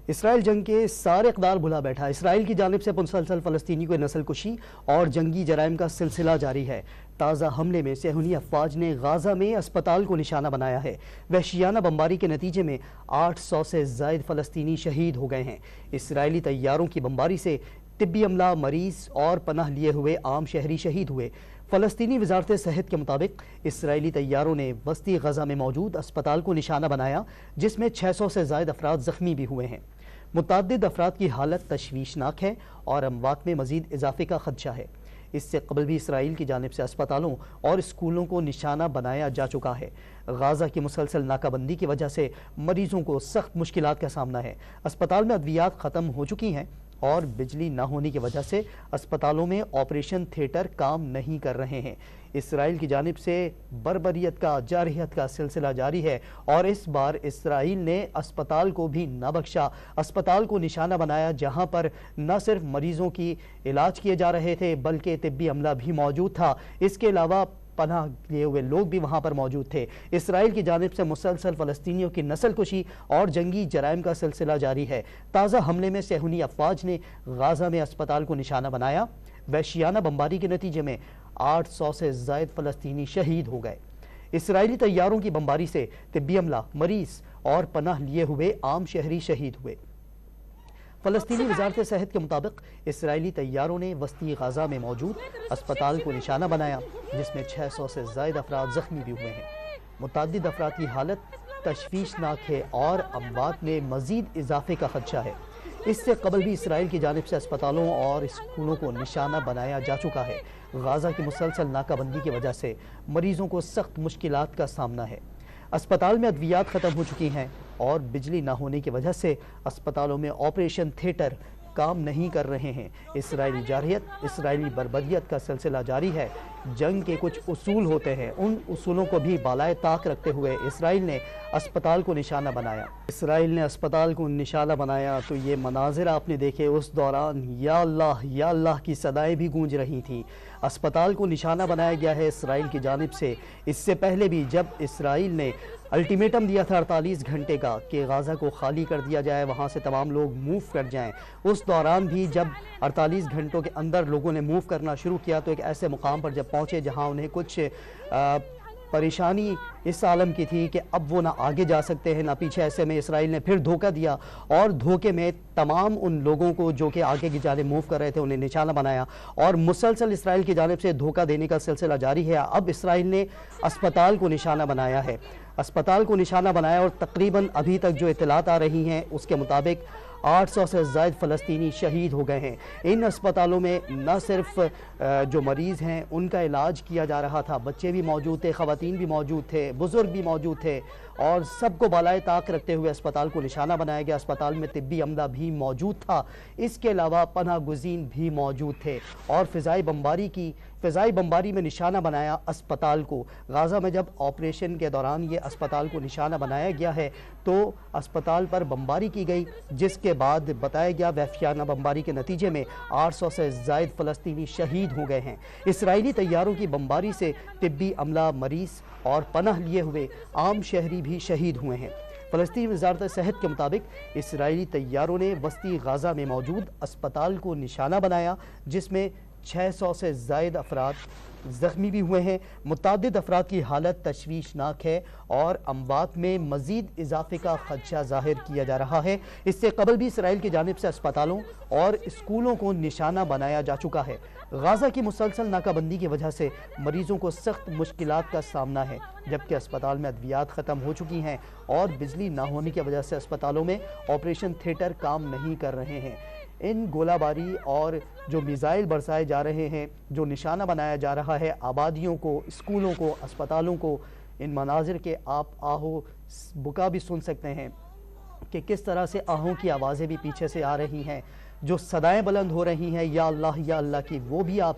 اسرائیل جنگ کے سارے اقدار بھلا بیٹھا۔ اسرائیل کی جانب سے مسلسل فلسطینی کو نسل کشی اور جنگی جرائم کا سلسلہ جاری ہے۔ تازہ حملے میں صہیونی افواج نے غازہ میں اسپتال کو نشانہ بنایا ہے۔ وحشیانہ بمباری کے نتیجے میں 800 سے زائد فلسطینی شہید ہو گئے ہیں۔ اسرائیلی طیاروں کی بمباری سے طبی عملہ، مریض اور پناہ لیے ہوئے عام شہری شہید ہوئے۔ فلسطینی وزارت صحت کے مطابق اسرائیلی طیاروں نے وسطی غزہ میں موجود اسپتال کو نشانہ بنایا، جس میں 600 سے زائد افراد زخمی بھی ہوئے ہیں۔ متعدد افراد کی حالت تشویشناک ہے اور اموات میں مزید اضافے کا خدشہ ہے۔ اس سے قبل بھی اسرائیل کی جانب سے اسپتالوں اور اسکولوں کو نشانہ بنایا جا چکا ہے۔ غازہ کی مسلسل ناکہ بندی کی وجہ سے مریضوں کو سخت مشکلات کا سامنا ہے۔ اسپتال میں ادویات ختم ہو چکی ہیں اور بجلی نہ ہونے کی وجہ سے اسپتالوں میں آپریشن تھیٹر کام نہیں کر رہے ہیں۔ اسرائیل کی جانب سے بربریت کا جارحیت کا سلسلہ جاری ہے اور اس بار اسرائیل نے اسپتال کو بھی نہ بخشا۔ اسپتال کو نشانہ بنایا جہاں پر نہ صرف مریضوں کی علاج کیے جا رہے تھے بلکہ طبی عملہ بھی موجود تھا۔ اس کے علاوہ پناہ لیے ہوئے لوگ بھی وہاں پر موجود تھے۔ اسرائیل کی جانب سے مسلسل فلسطینیوں کی نسل کشی اور جنگی جرائم کا سلسلہ جاری ہے۔ تازہ حملے میں صہیونی افواج نے غازہ میں اسپتال کو نشانہ بنایا۔ وحشیانہ بمباری کے نتیجے میں 800 سے زائد فلسطینی شہید ہو گئے۔ اسرائیلی طیاروں کی بمباری سے طبی عملہ، مریض اور پناہ لیے ہوئے عام شہری شہید ہوئے۔ فلسطینی وزارت صحت کے مطابق اسرائیلی طیاروں نے وسطی غزہ میں موجود اسپتال کو نشانہ بنایا، جس میں 600 سے زائد افراد زخمی بھی ہوئے ہیں۔ متعدد افراد کی حالت تشویشناک ہے اور اموات میں مزید اضافے کا خدشہ ہے۔ اس سے قبل بھی اسرائیل کی جانب سے اسپتالوں اور اسکولوں کو نشانہ بنایا جا چکا ہے۔ غازہ کی مسلسل ناکہ بندی کی وجہ سے مریضوں کو سخت مشکلات کا سامنا ہے۔ اسپتال میں ادویات ختم ہو چکی ہیں اور بجلی نہ ہونے کی وجہ سے اسپتالوں میں آپریشن تھیٹر کام نہیں کر رہے ہیں۔ اسرائیلی جارحیت، اسرائیلی بربریت کا سلسلہ جاری ہے۔ جنگ کے کچھ اصول ہوتے ہیں، ان اصولوں کو بھی بالائے طاق رکھتے ہوئے اسرائیل نے اسپتال کو نشانہ بنایا۔ اسرائیل نے اسپتال کو نشانہ بنایا تو یہ مناظر آپ نے دیکھے، اس دوران یا اللہ کی صدائیں بھی گونج رہی تھیں۔ اسپتال کو نشانہ بنایا گیا ہے اسرائیل کی جانب سے۔ اس سے پہلے بھی جب اسرائیل نے الٹیمیٹم دیا تھا 48 گھنٹے کا کہ غازہ کو خالی کر دیا جائے، وہاں سے تمام لوگ موو کر جائیں، اس دوران بھی جب 48 گھنٹوں کے اندر لوگوں نے موو کرنا شروع کیا تو ایک ایسے مقام پر جب پہنچے جہاں انہیں کچھ پریشانی اس عالم کی تھی کہ اب وہ نہ آگے جا سکتے ہیں نہ پیچھے، ایسے میں اسرائیل نے پھر دھوکہ دیا اور دھوکے میں تمام ان لوگوں کو جو کہ آگے کی جانب موو کر رہے تھے انہیں نشانہ بنایا اور مسلسل اسرائیل کی جانب سے دھوکہ دینے کا سلسلہ جاری ہے۔ اب اسرائیل نے اسپتال کو نشانہ بنایا ہے، اسپتال کو نشانہ بنایا اور تقریباً ابھی تک جو اطلاعات آ رہی ہیں اس کے مطابق 800 سے زائد فلسطینی شہید ہو گئے ہیں۔ ان اسپتالوں میں نہ صرف جو مریض ہیں ان کا علاج کیا جا رہا تھا، بچے بھی موجود تھے، خواتین بھی موجود تھے، بزرگ بھی موجود تھے اور سب کو بالائے طاق رکھتے ہوئے اسپتال کو نشانہ بنایا گیا۔ اسپتال میں طبی عملہ بھی موجود تھا، اس کے علاوہ پناہ گزین بھی موجود تھے اور فضائی بمباری میں نشانہ بنایا اسپتال کو۔ غازہ میں جب آپریشن کے دوران یہ اسپتال کو نشانہ بنایا گیا ہے تو اسپتال پر بمباری کی گئی، جس کے بعد بتایا گیا وحشیانہ بمباری کے نتیجے میں 800 سے زائد فلسطینی شہید ہو گئے ہیں۔ اسرائیلی طیاروں کی بمباری سے طبی عملہ، مریض اور پناہ لیے ہوئے عام شہری بھی شہید ہوئے ہیں۔ فلسطینی وزارت صحت کے مطابق اسرائیلی طیاروں نے وسطی غازہ میں موجود اسپتال کو نشانہ بنایا، جس میں 600 سے زائد افراد زخمی بھی ہوئے ہیں۔ متعدد افراد کی حالت تشویشناک ہے اور اموات میں مزید اضافے کا خدشہ ظاہر کیا جا رہا ہے۔ اس سے قبل بھی اسرائیل کی جانب سے اسپتالوں اور اسکولوں کو نشانہ بنایا جا چکا ہے۔ غازہ کی مسلسل ناکہ بندی کی وجہ سے مریضوں کو سخت مشکلات کا سامنا ہے، جبکہ اسپتال میں ادویات ختم ہو چکی ہیں اور بجلی نہ ہونے کی وجہ سے اسپتالوں میں آپریشن تھیٹر کام نہیں کر رہے ہیں۔ ان گولہ باری اور جو میزائل برسائے جا رہے ہیں، جو نشانہ بنایا جا رہا ہے آبادیوں کو، اسکولوں کو، اسپتالوں کو، ان مناظر کے آپ آہو بکا بھی سن سکتے ہیں کہ کس طرح سے آہوں کی آوازیں بھی پیچھے سے آ رہی ہیں، جو صدائیں بلند ہو رہی ہیں یا اللہ کی، وہ بھی آپ